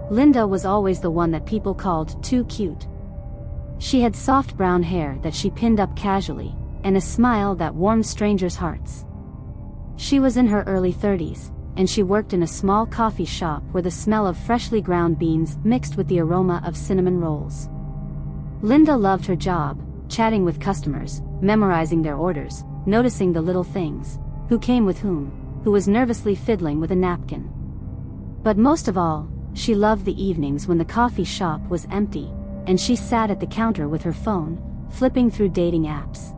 Linda was always the one that people called too cute. She had soft brown hair that she pinned up casually, and a smile that warmed strangers' hearts. She was in her early 30s, and she worked in a small coffee shop where the smell of freshly ground beans mixed with the aroma of cinnamon rolls. Linda loved her job, chatting with customers, memorizing their orders, noticing the little things, who came with whom, who was nervously fiddling with a napkin. But most of all, she loved the evenings when the coffee shop was empty, and she sat at the counter with her phone, flipping through dating apps.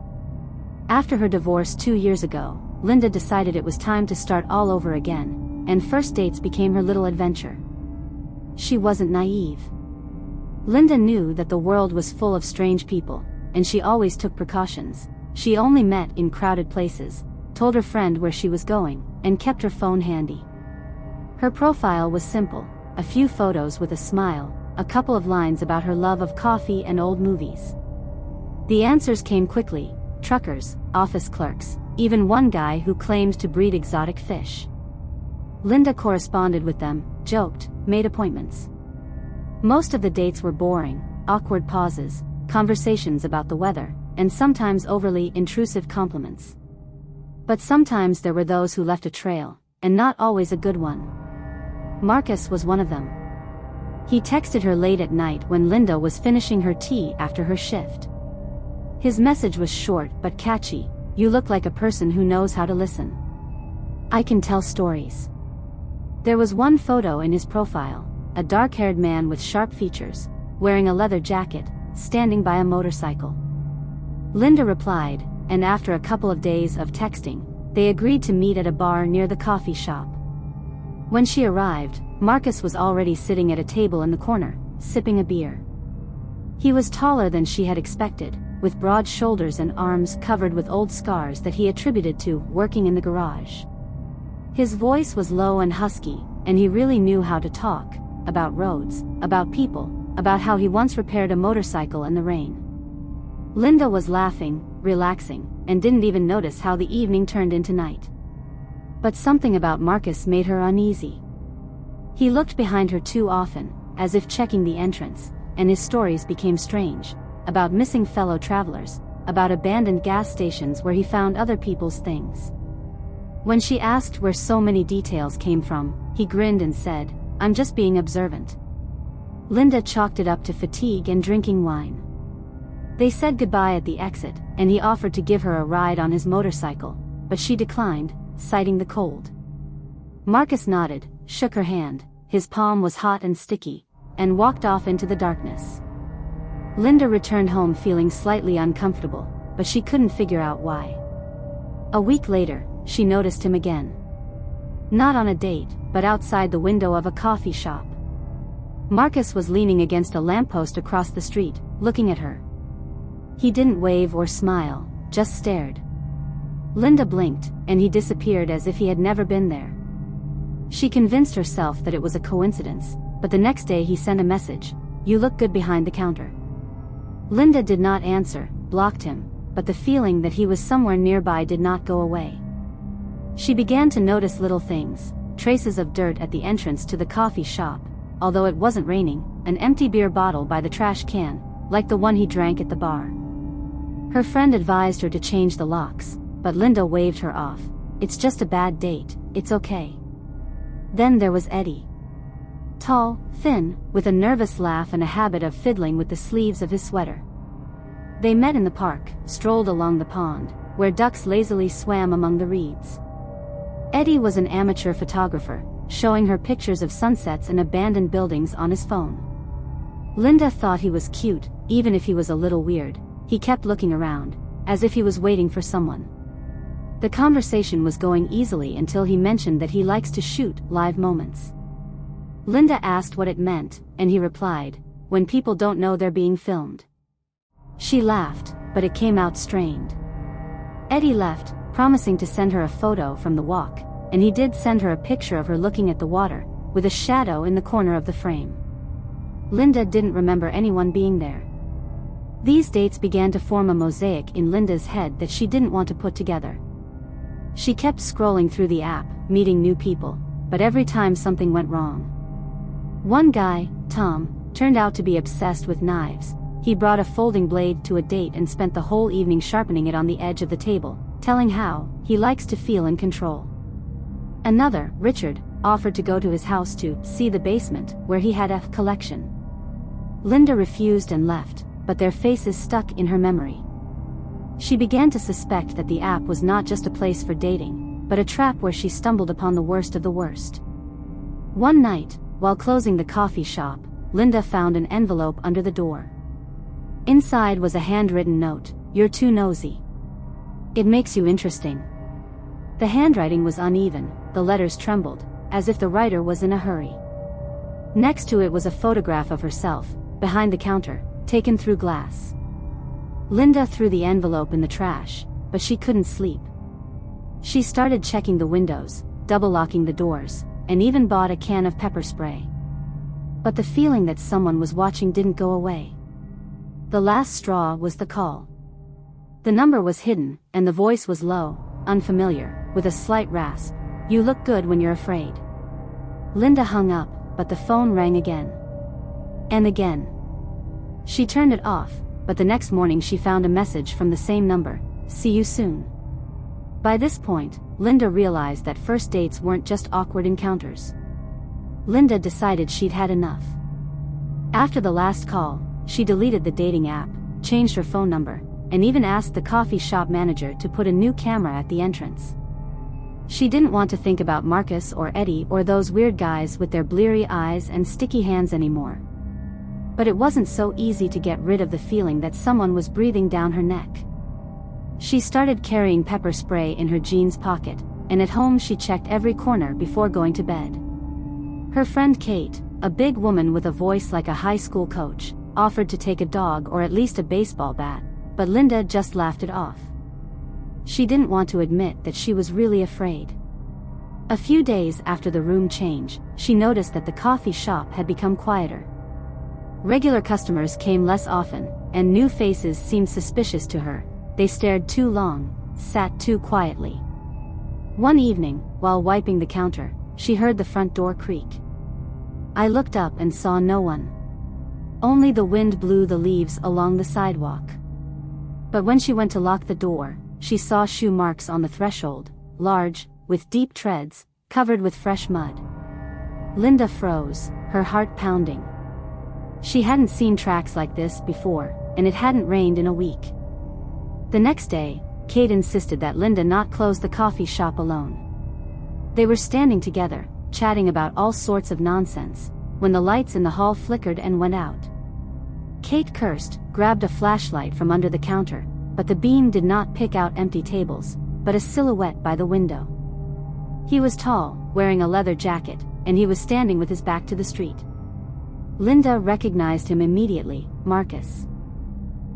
After her divorce 2 years ago, Linda decided it was time to start all over again, and first dates became her little adventure. She wasn't naive. Linda knew that the world was full of strange people, and she always took precautions. She only met in crowded places, told her friend where she was going, and kept her phone handy. Her profile was simple, a few photos with a smile, a couple of lines about her love of coffee and old movies. The answers came quickly: truckers, office clerks, even one guy who claimed to breed exotic fish. Linda corresponded with them, joked, made appointments. Most of the dates were boring, awkward pauses, conversations about the weather, and sometimes overly intrusive compliments. But sometimes there were those who left a trail, and not always a good one. Marcus was one of them. He texted her late at night when Linda was finishing her tea after her shift. His message was short but catchy: "You look like a person who knows how to listen. I can tell stories." There was one photo in his profile, a dark-haired man with sharp features, wearing a leather jacket, standing by a motorcycle. Linda replied, and after a couple of days of texting, they agreed to meet at a bar near the coffee shop. When she arrived, Marcus was already sitting at a table in the corner, sipping a beer. He was taller than she had expected, with broad shoulders and arms covered with old scars that he attributed to working in the garage. His voice was low and husky, and he really knew how to talk, about roads, about people, about how he once repaired a motorcycle in the rain. Linda was laughing, relaxing, and didn't even notice how the evening turned into night. But something about Marcus made her uneasy. He looked behind her too often, as if checking the entrance, and his stories became strange, about missing fellow travelers, about abandoned gas stations where he found other people's things. When she asked where so many details came from, he grinned and said, "I'm just being observant." Linda chalked it up to fatigue and drinking wine. They said goodbye at the exit, and he offered to give her a ride on his motorcycle, but she declined, citing the cold. Marcus nodded, shook her hand, his palm was hot and sticky, and walked off into the darkness. Linda returned home feeling slightly uncomfortable, but she couldn't figure out why. A week later, she noticed him again. Not on a date, but outside the window of a coffee shop. Marcus was leaning against a lamppost across the street, looking at her. He didn't wave or smile, just stared. Linda blinked, and he disappeared as if he had never been there. She convinced herself that it was a coincidence, but the next day he sent a message: "You look good behind the counter." Linda did not answer, blocked him, but the feeling that he was somewhere nearby did not go away. She began to notice little things, traces of dirt at the entrance to the coffee shop, although it wasn't raining, an empty beer bottle by the trash can, like the one he drank at the bar. Her friend advised her to change the locks, but Linda waved her off. "It's just a bad date, it's okay." Then there was Eddie. Tall, thin, with a nervous laugh and a habit of fiddling with the sleeves of his sweater. They met in the park, strolled along the pond, where ducks lazily swam among the reeds. Eddie was an amateur photographer, showing her pictures of sunsets and abandoned buildings on his phone. Linda thought he was cute, even if he was a little weird. He kept looking around, as if he was waiting for someone. The conversation was going easily until he mentioned that he likes to shoot live moments. Linda asked what it meant, and he replied, "When people don't know they're being filmed." She laughed, but it came out strained. Eddie left, promising to send her a photo from the walk, and he did send her a picture of her looking at the water, with a shadow in the corner of the frame. Linda didn't remember anyone being there. These dates began to form a mosaic in Linda's head that she didn't want to put together. She kept scrolling through the app, meeting new people, but every time something went wrong. One guy, Tom, turned out to be obsessed with knives. He brought a folding blade to a date and spent the whole evening sharpening it on the edge of the table, telling how he likes to feel in control. Another, Richard, offered to go to his house to see the basement, where he had a collection. Linda refused and left, but their faces stuck in her memory. She began to suspect that the app was not just a place for dating, but a trap where she stumbled upon the worst of the worst. One night, while closing the coffee shop, Linda found an envelope under the door. Inside was a handwritten note, "You're too nosy. It makes you interesting." The handwriting was uneven, the letters trembled, as if the writer was in a hurry. Next to it was a photograph of herself, behind the counter, taken through glass. Linda threw the envelope in the trash, but she couldn't sleep. She started checking the windows, double-locking the doors, and even bought a can of pepper spray. But the feeling that someone was watching didn't go away. The last straw was the call. The number was hidden, and the voice was low, unfamiliar, with a slight rasp. "You look good when you're afraid." Linda hung up, but the phone rang again. And again. She turned it off, but the next morning she found a message from the same number, "See you soon." By this point, Linda realized that first dates weren't just awkward encounters. Linda decided she'd had enough. After the last call, she deleted the dating app, changed her phone number, and even asked the coffee shop manager to put a new camera at the entrance. She didn't want to think about Marcus or Eddie or those weird guys with their bleary eyes and sticky hands anymore. But it wasn't so easy to get rid of the feeling that someone was breathing down her neck. She started carrying pepper spray in her jeans pocket, and at home she checked every corner before going to bed. Her friend Kate, a big woman with a voice like a high school coach, offered to take a dog or at least a baseball bat, but Linda just laughed it off. She didn't want to admit that she was really afraid. A few days after the room change, she noticed that the coffee shop had become quieter. Regular customers came less often, and new faces seemed suspicious to her. They stared too long, sat too quietly. One evening, while wiping the counter, she heard the front door creak. I looked up and saw no one. Only the wind blew the leaves along the sidewalk. But when she went to lock the door, she saw shoe marks on the threshold, large, with deep treads, covered with fresh mud. Linda froze, her heart pounding. She hadn't seen tracks like this before, and it hadn't rained in a week. The next day, Kate insisted that Linda not close the coffee shop alone. They were standing together, chatting about all sorts of nonsense, when the lights in the hall flickered and went out. Kate cursed, grabbed a flashlight from under the counter, but the beam did not pick out empty tables, but a silhouette by the window. He was tall, wearing a leather jacket, and he was standing with his back to the street. Linda recognized him immediately, Marcus.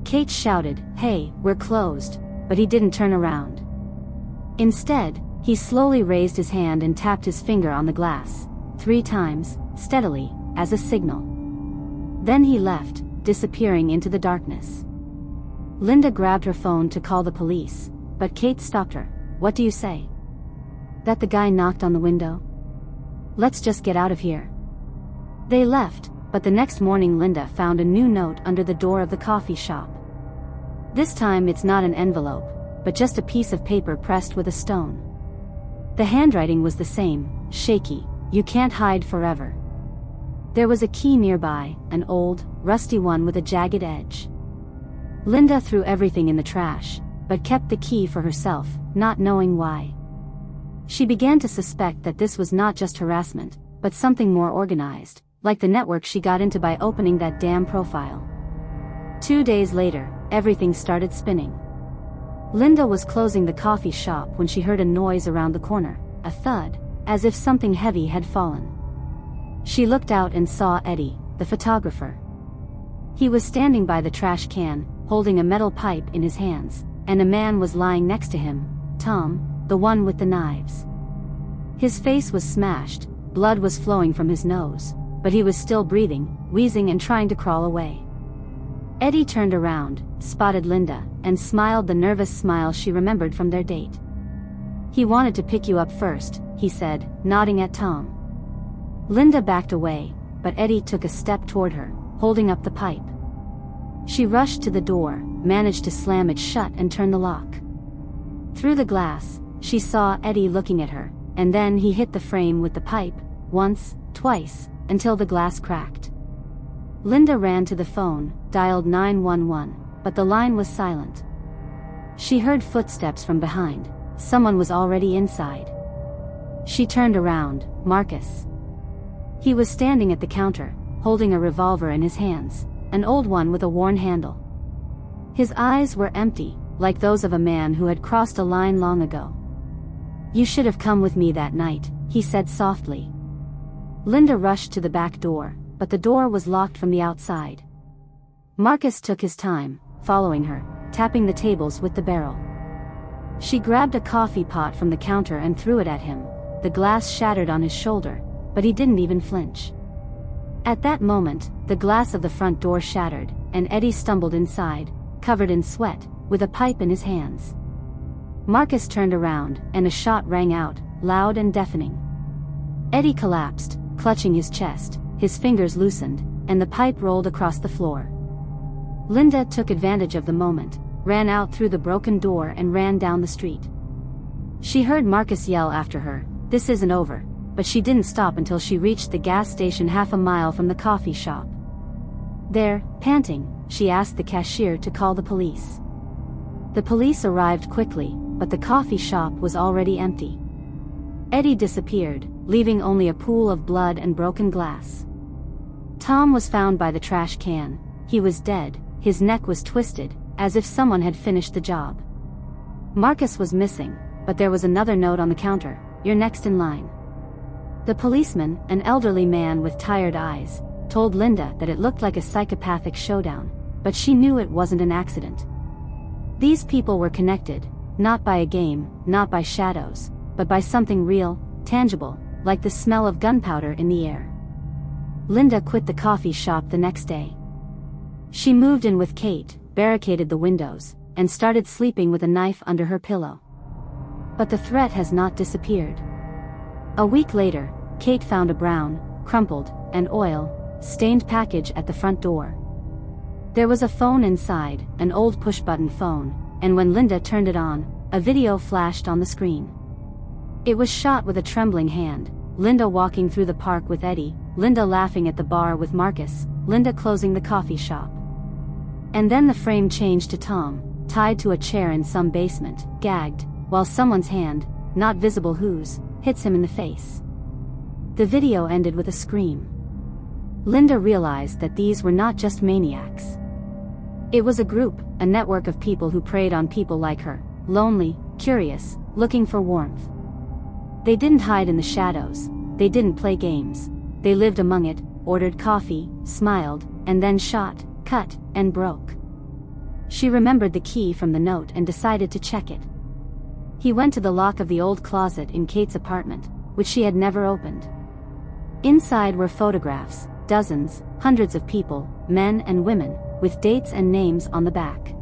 Kate shouted, "Hey, we're closed," but he didn't turn around. Instead, he slowly raised his hand and tapped his finger on the glass, 3 times, steadily, as a signal. Then he left, disappearing into the darkness. Linda grabbed her phone to call the police, but Kate stopped her. "What do you say?" "That the guy knocked on the window. Let's just get out of here." They left, but the next morning Linda found a new note under the door of the coffee shop. This time it's not an envelope, but just a piece of paper pressed with a stone. The handwriting was the same, shaky, "You can't hide forever." There was a key nearby, an old, rusty one with a jagged edge. Linda threw everything in the trash, but kept the key for herself, not knowing why. She began to suspect that this was not just harassment, but something more organized, like the network she got into by opening that damn profile. 2 days later, everything started spinning. Linda was closing the coffee shop when she heard a noise around the corner, a thud, as if something heavy had fallen. She looked out and saw Eddie, the photographer. He was standing by the trash can, holding a metal pipe in his hands, and a man was lying next to him, Tom, the one with the knives. His face was smashed, blood was flowing from his nose, but he was still breathing, wheezing and trying to crawl away. Eddie turned around, spotted Linda, and smiled the nervous smile she remembered from their date. "He wanted to pick you up first," he said, nodding at Tom. Linda backed away, but Eddie took a step toward her, holding up the pipe. She rushed to the door, managed to slam it shut and turn the lock. Through the glass, she saw Eddie looking at her, and then he hit the frame with the pipe, once, twice, until the glass cracked. Linda ran to the phone, dialed 911, but the line was silent. She heard footsteps from behind. Someone was already inside. She turned around. Marcus. He was standing at the counter, holding a revolver in his hands, an old one with a worn handle. His eyes were empty, like those of a man who had crossed a line long ago. "You should have come with me that night," he said softly. Linda rushed to the back door, but the door was locked from the outside. Marcus took his time, following her, tapping the tables with the barrel. She grabbed a coffee pot from the counter and threw it at him. The glass shattered on his shoulder, but he didn't even flinch. At that moment, the glass of the front door shattered, and Eddie stumbled inside, covered in sweat, with a pipe in his hands. Marcus turned around, and a shot rang out, loud and deafening. Eddie collapsed, clutching his chest, his fingers loosened, and the pipe rolled across the floor. Linda took advantage of the moment, ran out through the broken door and ran down the street. She heard Marcus yell after her, "This isn't over," but she didn't stop until she reached the gas station half a mile from the coffee shop. There, panting, she asked the cashier to call the police. The police arrived quickly, but the coffee shop was already empty. Eddie disappeared, leaving only a pool of blood and broken glass. Tom was found by the trash can. He was dead, his neck was twisted, as if someone had finished the job. Marcus was missing, but there was another note on the counter: "You're next in line." The policeman, an elderly man with tired eyes, told Linda that it looked like a psychopathic showdown, but she knew it wasn't an accident. These people were connected, not by a game, not by shadows, but by something real, tangible, like the smell of gunpowder in the air. Linda quit the coffee shop the next day. She moved in with Kate, barricaded the windows, and started sleeping with a knife under her pillow. But the threat has not disappeared. A week later, Kate found a brown, crumpled, and oil-stained package at the front door. There was a phone inside, an old push-button phone, and when Linda turned it on, a video flashed on the screen. It was shot with a trembling hand, Linda walking through the park with Eddie, Linda laughing at the bar with Marcus, Linda closing the coffee shop. And then the frame changed to Tom, tied to a chair in some basement, gagged, while someone's hand, not visible whose, hits him in the face. The video ended with a scream. Linda realized that these were not just maniacs. It was a group, a network of people who preyed on people like her, lonely, curious, looking for warmth. They didn't hide in the shadows, they didn't play games, they lived among it, ordered coffee, smiled, and then shot, cut, and broke. She remembered the key from the note and decided to check it. He went to the lock of the old closet in Kate's apartment, which she had never opened. Inside were photographs, dozens, hundreds of people, men and women, with dates and names on the back.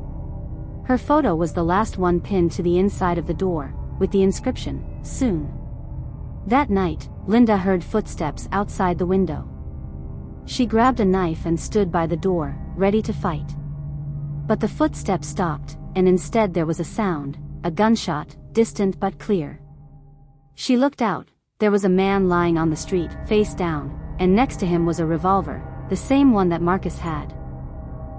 Her photo was the last one pinned to the inside of the door, with the inscription, "Soon." That night, Linda heard footsteps outside the window. She grabbed a knife and stood by the door, ready to fight. But the footsteps stopped, and instead there was a sound, a gunshot, distant but clear. She looked out. There was a man lying on the street, face down, and next to him was a revolver, the same one that Marcus had.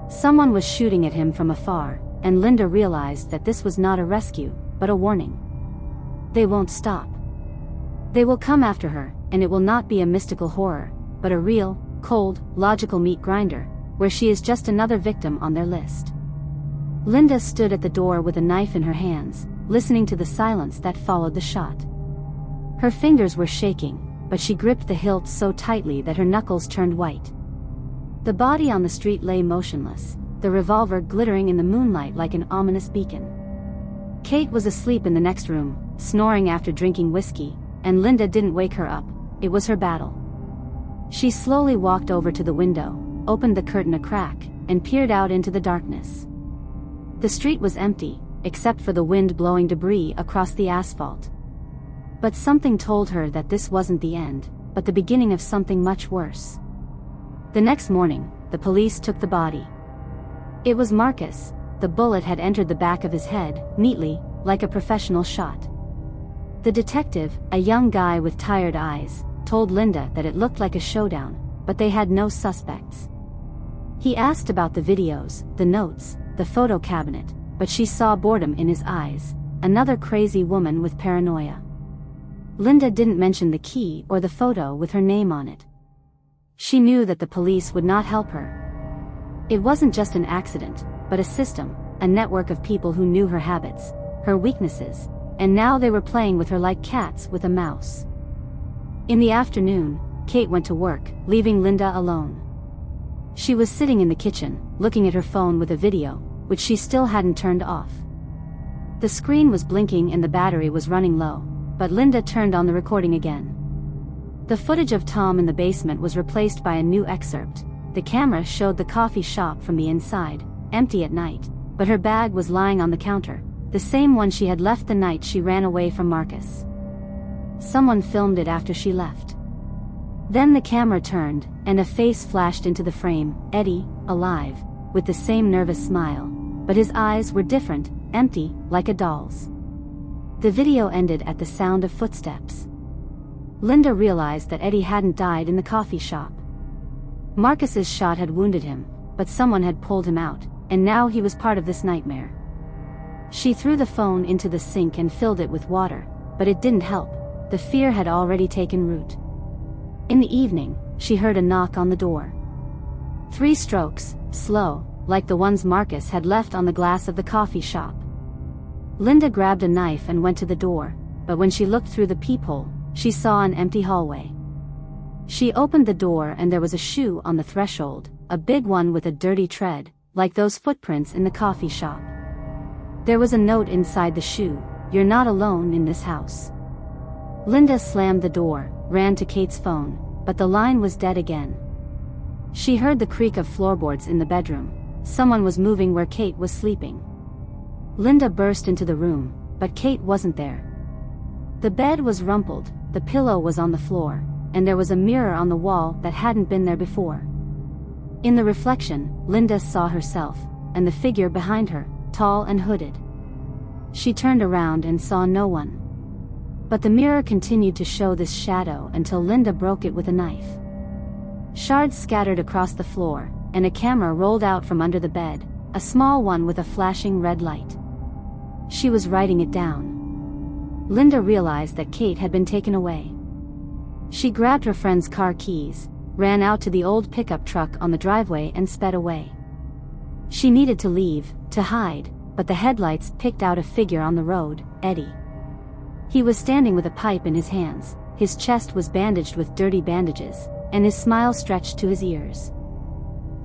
Someone was shooting at him from afar, and Linda realized that this was not a rescue, but a warning. They won't stop. They will come after her, and it will not be a mystical horror, but a real, cold, logical meat grinder, where she is just another victim on their list. Linda stood at the door with a knife in her hands, listening to the silence that followed the shot. Her fingers were shaking, but she gripped the hilt so tightly that her knuckles turned white. The body on the street lay motionless, the revolver glittering in the moonlight like an ominous beacon. Kate was asleep in the next room, snoring after drinking whiskey, and Linda didn't wake her up. It was her battle. She slowly walked over to the window, opened the curtain a crack, and peered out into the darkness. The street was empty, except for the wind blowing debris across the asphalt. But something told her that this wasn't the end, but the beginning of something much worse. The next morning, the police took the body. It was Marcus. The bullet had entered the back of his head, neatly, like a professional shot. The detective, a young guy with tired eyes, told Linda that it looked like a showdown, but they had no suspects. He asked about the videos, the notes, the photo cabinet, but she saw boredom in his eyes, another crazy woman with paranoia. Linda didn't mention the key or the photo with her name on it. She knew that the police would not help her. It wasn't just an accident, but a system, a network of people who knew her habits, her weaknesses, and now they were playing with her like cats with a mouse. In the afternoon, Kate went to work, leaving Linda alone. She was sitting in the kitchen, looking at her phone with a video, which she still hadn't turned off. The screen was blinking and the battery was running low, but Linda turned on the recording again. The footage of Tom in the basement was replaced by a new excerpt. The camera showed the coffee shop from the inside, empty at night, but her bag was lying on the counter, the same one she had left the night she ran away from Marcus. Someone filmed it after she left. Then the camera turned, and a face flashed into the frame, Eddie, alive, with the same nervous smile, but his eyes were different, empty, like a doll's. The video ended at the sound of footsteps. Linda realized that Eddie hadn't died in the coffee shop. Marcus's shot had wounded him, but someone had pulled him out, and now he was part of this nightmare. She threw the phone into the sink and filled it with water, but it didn't help. The fear had already taken root. In the evening, she heard a knock on the door. 3 strokes, slow, like the ones Marcus had left on the glass of the coffee shop. Linda grabbed a knife and went to the door, but when she looked through the peephole, she saw an empty hallway. She opened the door and there was a shoe on the threshold, a big one with a dirty tread, like those footprints in the coffee shop. There was a note inside the shoe, "You're not alone in this house." Linda slammed the door, ran to Kate's phone, but the line was dead again. She heard the creak of floorboards in the bedroom. Someone was moving where Kate was sleeping. Linda burst into the room, but Kate wasn't there. The bed was rumpled, the pillow was on the floor, and there was a mirror on the wall that hadn't been there before. In the reflection, Linda saw herself, and the figure behind her, tall and hooded. She turned around and saw no one. But the mirror continued to show this shadow until Linda broke it with a knife. Shards scattered across the floor, and a camera rolled out from under the bed, a small one with a flashing red light. She was writing it down. Linda realized that Kate had been taken away. She grabbed her friend's car keys, ran out to the old pickup truck on the driveway and sped away. She needed to leave, to hide, but the headlights picked out a figure on the road, Eddie. He was standing with a pipe in his hands, his chest was bandaged with dirty bandages, and his smile stretched to his ears.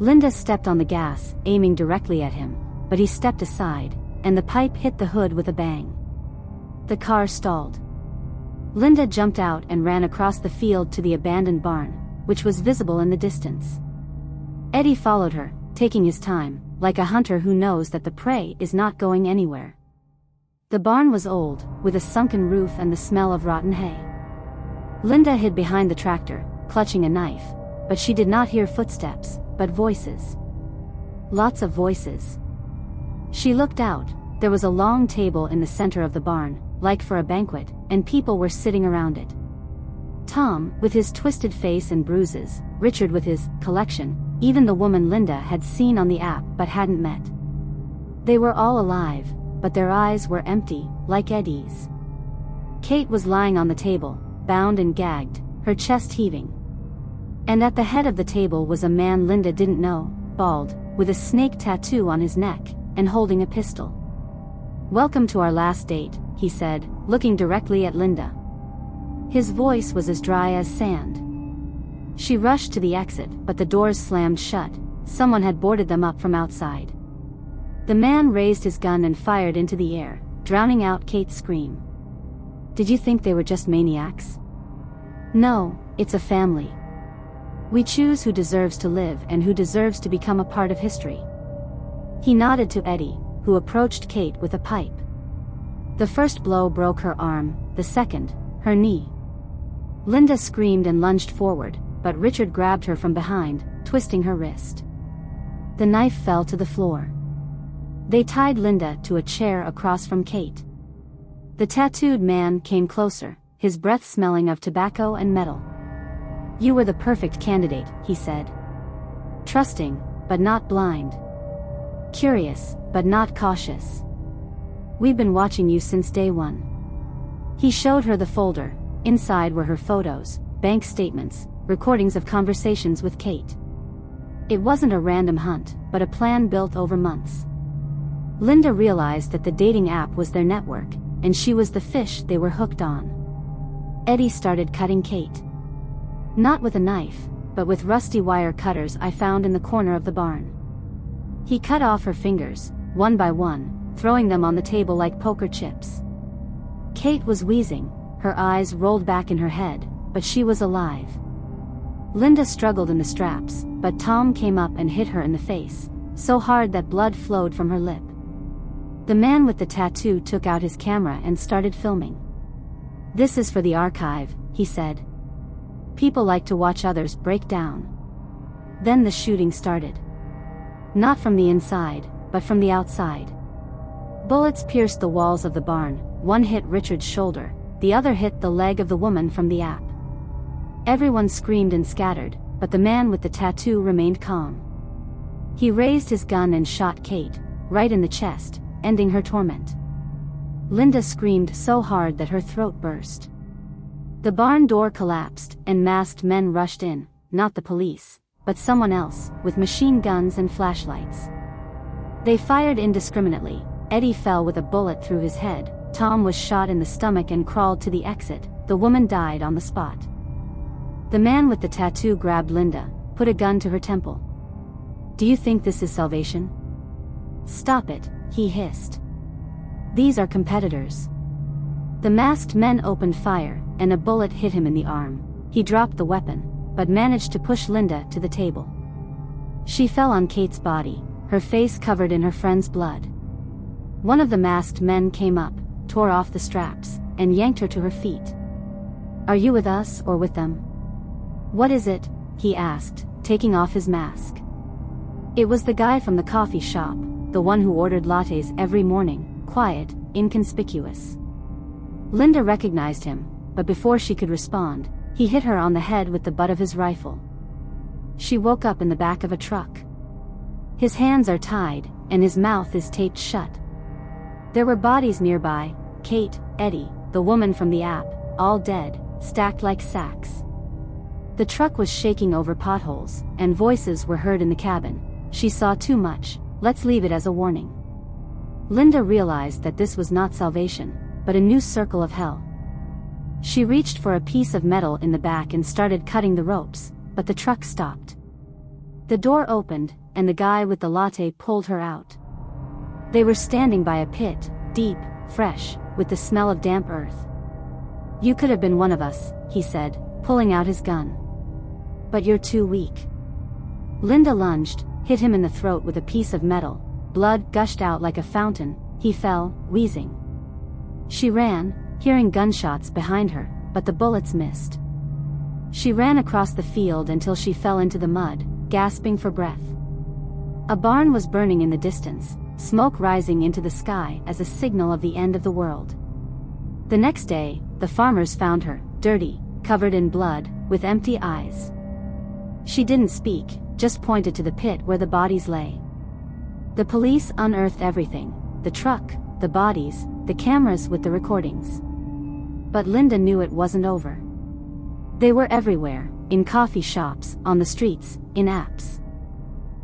Linda stepped on the gas, aiming directly at him, but he stepped aside, and the pipe hit the hood with a bang. The car stalled. Linda jumped out and ran across the field to the abandoned barn, which was visible in the distance. Eddie followed her, taking his time, like a hunter who knows that the prey is not going anywhere. The barn was old, with a sunken roof and the smell of rotten hay. Linda hid behind the tractor, clutching a knife, but she did not hear footsteps, but voices. Lots of voices. She looked out. There was a long table in the center of the barn, like for a banquet, and people were sitting around it. Tom, with his twisted face and bruises, Richard with his collection, even the woman Linda had seen on the app but hadn't met. They were all alive, but their eyes were empty, like Eddie's. Kate was lying on the table, bound and gagged, her chest heaving. And at the head of the table was a man Linda didn't know, bald, with a snake tattoo on his neck, and holding a pistol. "Welcome to our last date," he said, looking directly at Linda. His voice was as dry as sand. She rushed to the exit, but the doors slammed shut. Someone had boarded them up from outside. The man raised his gun and fired into the air, drowning out Kate's scream. "Did you think they were just maniacs? No, it's a family. We choose who deserves to live and who deserves to become a part of history." He nodded to Eddie, who approached Kate with a pipe. The first blow broke her arm, the second, her knee. Linda screamed and lunged forward, but Richard grabbed her from behind, twisting her wrist. The knife fell to the floor. They tied Linda to a chair across from Kate. The tattooed man came closer, his breath smelling of tobacco and metal. "You were the perfect candidate," he said. "Trusting, but not blind. Curious, but not cautious. We've been watching you since day one." He showed her the folder. Inside were her photos, bank statements, recordings of conversations with Kate. It wasn't a random hunt, but a plan built over months. Linda realized that the dating app was their network, and she was the fish they were hooked on. Eddie started cutting Kate. "Not with a knife, but with rusty wire cutters I found in the corner of the barn." He cut off her fingers, one by one, throwing them on the table like poker chips. Kate was wheezing, her eyes rolled back in her head, but she was alive. Linda struggled in the straps, but Tom came up and hit her in the face, so hard that blood flowed from her lip. The man with the tattoo took out his camera and started filming. "This is for the archive," he said. "People like to watch others break down." Then the shooting started. Not from the inside, but from the outside. Bullets pierced the walls of the barn, one hit Richard's shoulder, the other hit the leg of the woman from the app. Everyone screamed and scattered, but the man with the tattoo remained calm. He raised his gun and shot Kate, right in the chest, ending her torment. Linda screamed so hard that her throat burst. The barn door collapsed, and masked men rushed in, not the police, but someone else, with machine guns and flashlights. They fired indiscriminately. Eddie fell with a bullet through his head, Tom was shot in the stomach and crawled to the exit, the woman died on the spot. The man with the tattoo grabbed Linda, put a gun to her temple. "Do you think this is salvation?" "Stop it," he hissed. "These are competitors." The masked men opened fire, and a bullet hit him in the arm. He dropped the weapon, but managed to push Linda to the table. She fell on Kate's body, her face covered in her friend's blood. One of the masked men came up, tore off the straps, and yanked her to her feet. "Are you with us or with them?" "What is it?" he asked, taking off his mask. It was the guy from the coffee shop, the one who ordered lattes every morning, quiet, inconspicuous. Linda recognized him, but before she could respond, he hit her on the head with the butt of his rifle. She woke up in the back of a truck. His hands are tied, and his mouth is taped shut. There were bodies nearby, Kate, Eddie, the woman from the app, all dead, stacked like sacks. The truck was shaking over potholes, and voices were heard in the cabin. "She saw too much, let's leave it as a warning." Linda realized that this was not salvation, but a new circle of hell. She reached for a piece of metal in the back and started cutting the ropes, but the truck stopped. The door opened, and the guy with the latte pulled her out. They were standing by a pit, deep, fresh, with the smell of damp earth. "You could have been one of us," he said, pulling out his gun. "But you're too weak." Linda lunged, hit him in the throat with a piece of metal. Blood gushed out like a fountain. He fell, wheezing. She ran, hearing gunshots behind her, but the bullets missed. She ran across the field until she fell into the mud, gasping for breath. A barn was burning in the distance, smoke rising into the sky as a signal of the end of the world. The next day, the farmers found her, dirty, covered in blood, with empty eyes. She didn't speak, just pointed to the pit where the bodies lay. The police unearthed everything: the truck, the bodies, the cameras with the recordings. But Linda knew it wasn't over. They were everywhere, in coffee shops, on the streets, in apps.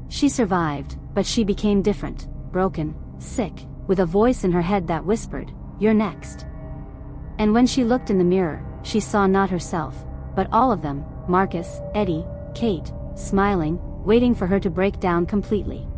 She survived, but she became different, broken, sick, with a voice in her head that whispered, "You're next." And when she looked in the mirror, she saw not herself, but all of them, Marcus, Eddie, Kate, smiling, waiting for her to break down completely.